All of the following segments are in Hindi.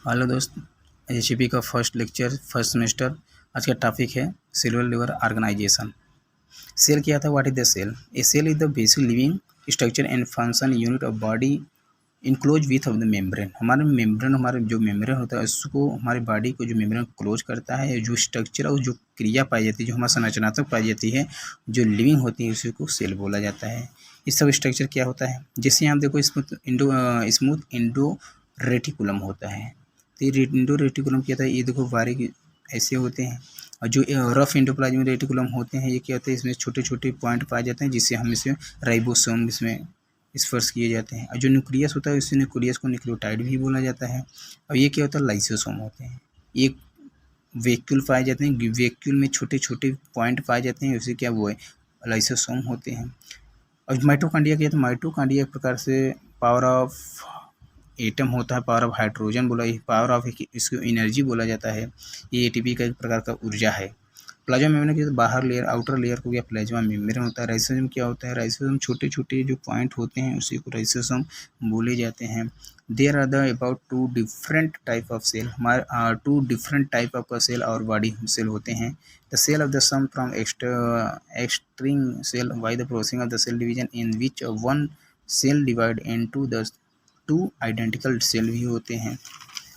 हेलो दोस्त। एचपी का फर्स्ट लेक्चर फर्स्ट सेमेस्टर। आज का टॉपिक है सेलुलर लेवल ऑर्गेनाइजेशन। सेल क्या था? What is the cell? A cell is the basic living structure and function unit of body enclose with of the membrane. हमारे जो मेम्ब्रेन होता है उसको, हमारे बॉडी को जो मेम्ब्रेन क्लोज करता है, जो स्ट्रक्चर और जो क्रिया पाई जाती है, जो हमारा संरचनात्मक पाई जाती है, जो लिविंग होती है, उसी को सेल बोला जाता है। इस सब स्ट्रक्चर क्या होता है? जैसे यहाँ देखो, स्मूथ इंडो रेटिकुलम होता है। तो ये इंडो रेटिकुलम क्या था? ये देखो बारीक ऐसे होते हैं। और जो रफ एंडोप्लाज्मिक रेटिकुलम होते हैं, ये क्या होते हैं? इसमें छोटे छोटे पॉइंट पाए जाते हैं, जिससे हम इसे राइबोसोम इसमें स्पर्श किए जाते हैं। और जो न्यूक्लियस होता है, उसी न्यूक्लियस को न्यूक्लियोटाइड भी बोला जाता है। और ये क्या होता है? लाइसोसोम होते हैं। एक वैक्यूल पाए जाते हैं, वैक्यूल में छोटे छोटे पॉइंट पाए जाते हैं, उसे क्या वो है? लाइसोसोम होते हैं। और माइटोकॉन्ड्रिया क्या है? तो माइटोकॉन्ड्रिया एक प्रकार से पावर ऑफ एटम होता है, पावर ऑफ हाइड्रोजन बोला, पावर ऑफ इसको एनर्जी बोला जाता है। ये एटीपी का एक प्रकार का ऊर्जा है। प्लाज्मा मेम्ब्रेन की बाहर लेयर, आउटर लेयर को क्या प्लाज्मा मेम्ब्रेन होता है। राइबोसोम क्या होता है? राइबोसोम छोटे छोटे जो पॉइंट होते हैं, उसी को राइबोसोम बोले जाते हैं। There are the about two different type of cell. हमारे two different type of cell और बॉडी सेल होते हैं। The cell of the sum from existing cell by the processing of the cell division in which one cell divide into the two identical cell भी होते हैं।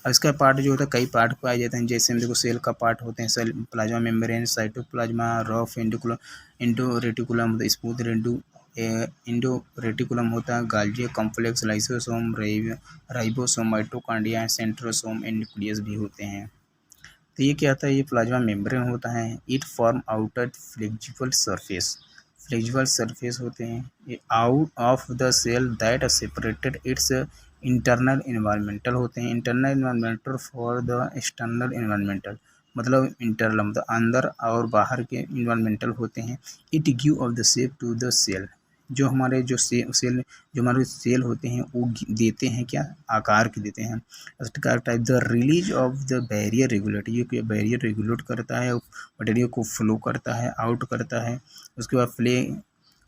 और इसका पार्ट जो होता है, कई पार्ट पाए जाते हैं। जैसे हम देखो, सेल का पार्ट होते हैं cell plasma membrane, cytoplasma, rough endo reticulum, smooth endo reticulum होता है, Golgi complex, lysosome, ribosome, mitochondria, centrosome and nucleus भी होते हैं। तो ये क्या होता है? ये प्लाज्मा मेम्ब्रेन होता है। It form outer flexible surface होते हैं ये out of the cell that separated its internal environmental होते हैं। Internal environmental for the external environmental, मतलब इंटरनल मतलब अंदर और बाहर के इन्वायरमेंटल होते हैं। It give of the shape to the cell. जो हमारे जो सेल जो हमारे सेल होते हैं, वो देते हैं क्या? आकार के देते हैं। Type the release of the barrier regulator. ये बैरियर रेगुलेट करता है, मटेरियल को फ्लो करता है, आउट करता है। उसके बाद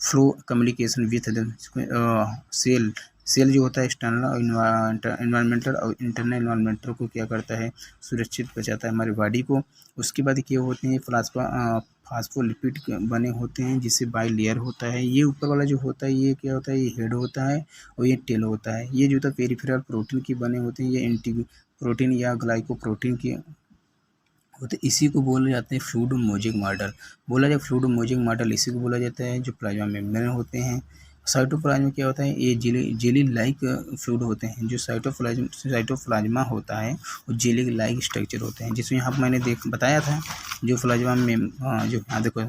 flow communication with the cell. Cell जो होता है एक्सटर्नल इन्वायरमेंटल और इंटरनल इन्वायरमेंटल को क्या करता है? सुरक्षित बचाता है हमारी बॉडी को। उसके बाद क्या होते हैं? फास्फोलिपिड बने होते हैं, जिससे बाई लेयर होता है। ये ऊपर वाला जो होता है, ये क्या होता है? ये हेड होता है और ये टेल होता है। ये जो होता है पेरिफेरल प्रोटीन की बने होते हैं, ये एंटी प्रोटीन या ग्लाइकोप्रोटीन की होते। इसी को बोले जाते हैं फ्लूइड मोज़ेक मॉडल। बोला जाए फ्लूइड मोज़ेक मॉडल इसी को बोला जाता है, जो प्लाज्मा मेम्ब्रेन होते हैं। साइटोप्लाज्मा क्या होता है? ये जेली लाइक फ्लूइड होते हैं। जो साइटोप्लाज्मा होता है, वो जेली लाइक स्ट्रक्चर होते हैं, जिसमें यहाँ मैंने बताया था, जो प्लाज्मा में जो यहाँ देखो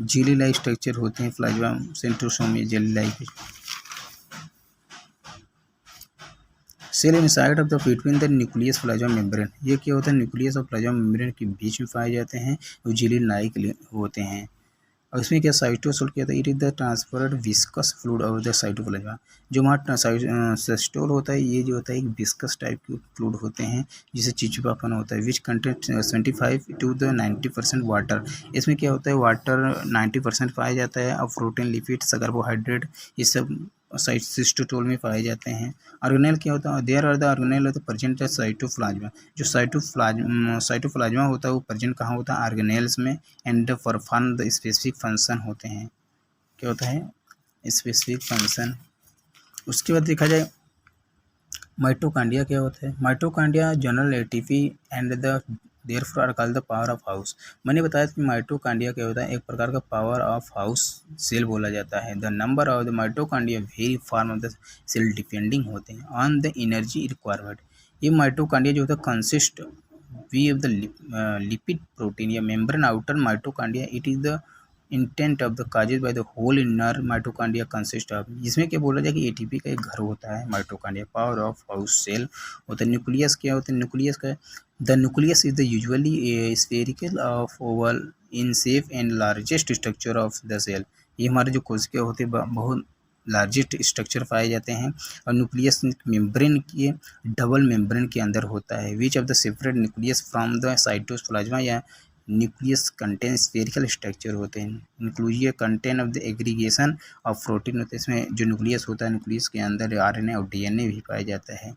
जेली लाइक स्ट्रक्चर होते हैं प्लाज्मा सेंट्रोसोम में jelly like. Cell inside of the between the nucleus plasma membrane. ये क्या होता है? न्यूक्लियस और प्लाज्मा मेम्ब्रेन के बीच में पाए जाते हैं, वो जेली लाइक होते हैं। और इसमें क्या साइटोसोल क्या होता है? It is the transferred viscous fluid of the cytoplasm. जो हमारा सिस्टोल होता है, ये जो होता है एक विस्कस टाइप के फ्लूइड होते हैं, जिसे चिपचिपापन होता है। विच कंटेंट 75 टू द 90% वाटर। इसमें क्या होता है? वाटर 90% पाया जाता है, और प्रोटीन, लिपिड्स, कार्बोहाइड्रेट, ये सब सिस्टोटोल में पाए जाते हैं। ऑर्गेनेल क्या होता है? देयर आर द ऑर्गेनेल होता है प्रेजेंट साइटोप्लाज्मा। जो साइटोप्लाज्मा होता है, वो प्रेजेंट कहाँ होता है? ऑर्गेनेल्स में। And perform the specific function होते हैं। क्या होता है? Specific function. उसके बाद देखा जाए माइटोकॉन्ड्रिया क्या होता है? Mitochondria general ATP and the therefore are called the power of house. मैंने बताया कि माइटोकॉन्ड्रिया क्या होता है? एक प्रकार का पावर ऑफ हाउस सेल बोला जाता है। The number of the mitochondria vary from of the cell depending होते हैं ऑन द एनर्जी रिक्वायरमेंट। ये माइटोकॉन्ड्रिया जो होता है consist we of the lipid protein या membrane outer mitochondria. It is the intent of the cages by the whole inner mitochondria consist of. जिसमें क्या बोला जाए कि एटीपी का एक घर होता है mitochondria, power of house cell होता है। न्यूक्लियस क्या होता है? न्यूक्लियस का the nucleus is the usually spherical of oval in shape and largest structure of the cell. ये हमारे जो कोशिका होते हैं, बहुत लार्जेस्ट स्ट्रक्चर पाए जाते हैं। और न्यूक्लियस मेम्ब्रेन के डबल मेम्ब्रेन के अंदर होता है। Which of the separate nucleus from the cytoplasm या न्यूक्लियस कंटेन स्फेरिकल स्ट्रक्चर होते हैं। Nucleus contain of the aggregation of protein होते हैं। इसमें जो न्यूक्लियस होता है, न्यूक्लियस के अंदर आरएनए और डीएनए भी पाया जाता है।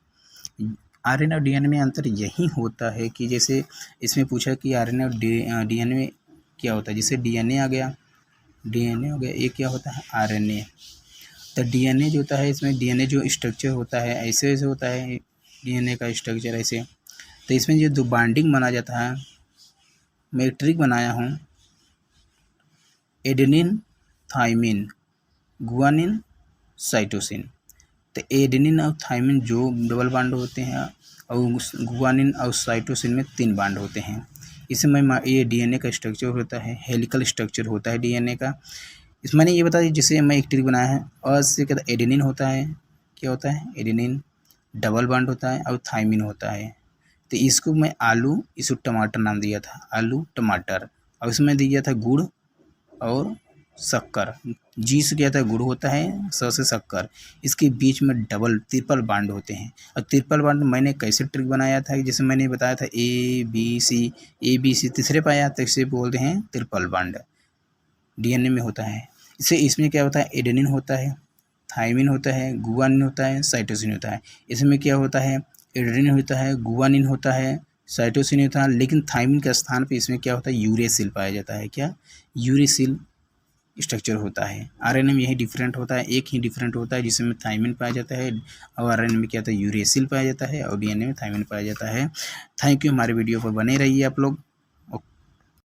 आरएनए और डीएनए में अंतर यही होता है कि जैसे इसमें पूछा कि आरएनए और डीएनए में क्या होता है। जैसे डीएनए आ गया, डीएनए हो गया, ये क्या होता है आरएनए। तो डीएनए जो होता है, इसमें डीएनए जो स्ट्रक्चर होता है ऐसे ऐसे होता है, डीएनए का स्ट्रक्चर ऐसे। तो इसमें जो दो बाइंडिंग बना जाता है, मैं एक ट्रिक बनाया हूँ, एडेनिन थाइमिन गुआनिन साइटोसिन। तो एडेनिन और थाइमिन जो डबल बांड होते हैं और गुआनिन और साइटोसिन में 3 बांड होते हैं। इसमें ये डीएनए का स्ट्रक्चर होता है, हेलिकल स्ट्रक्चर होता है डीएनए का। इस मैंने ये बता दी, जैसे मैं एक ट्रिक बनाया है, और इससे क्या एडेनिन होता है, क्या होता है एडेनिन डबल बांड होता है और थाइमिन होता है। तो इसको मैं आलू, इसको टमाटर नाम दिया था, आलू टमाटर। और इसमें दिया था गुड़ और शक्कर। जी से क्या था गुड़ होता है, स से शक्कर। इसके बीच में डबल ट्रिपल बांड होते हैं। और ट्रिपल बांड मैंने कैसे ट्रिक बनाया था, जैसे मैंने बताया था ए बी सी तीसरे पाया, तो इसे बोलते हैं ट्रिपल बांड, डीएनए में होता है। इससे इसमें क्या होता है एडेनिन होता है, थाइमिन होता है, गुआनिन होता है, साइटोसिन होता है। इसमें क्या होता है एडेनिन होता है, गुआनिन होता है, साइटोसिन होता है, लेकिन थाइमिन के स्थान पे इसमें क्या होता है यूरेसिल पाया जाता है। क्या यूरेसिल स्ट्रक्चर होता है। आरएनए में यही डिफरेंट होता है, एक ही डिफरेंट होता है जिसमें थाइमिन पाया जाता है, और आरएनए में क्या होता है यूरेसिल पाया जाता है, और डीएनए में थाइमिन पाया जाता है। थैंक यू, हमारे वीडियो पर बने रहिए आप लोग।